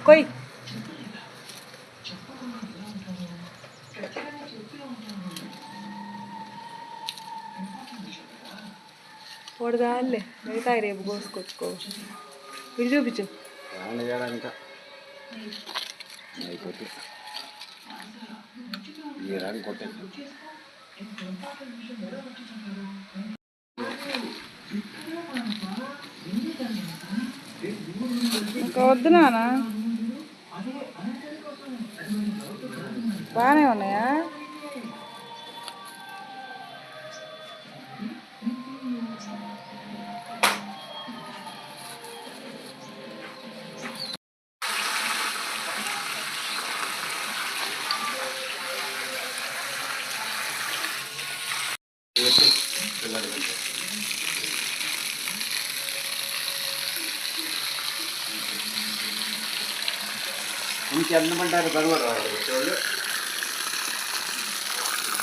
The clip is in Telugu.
కొయ్ పొడదాలే మిగతా రేపు కోసుకొచ్చుకో ఇది చూపించు ఇంకా వద్దు నానా బాగానే ఉన్నాయా ఇంకెంతమంటారు బరువు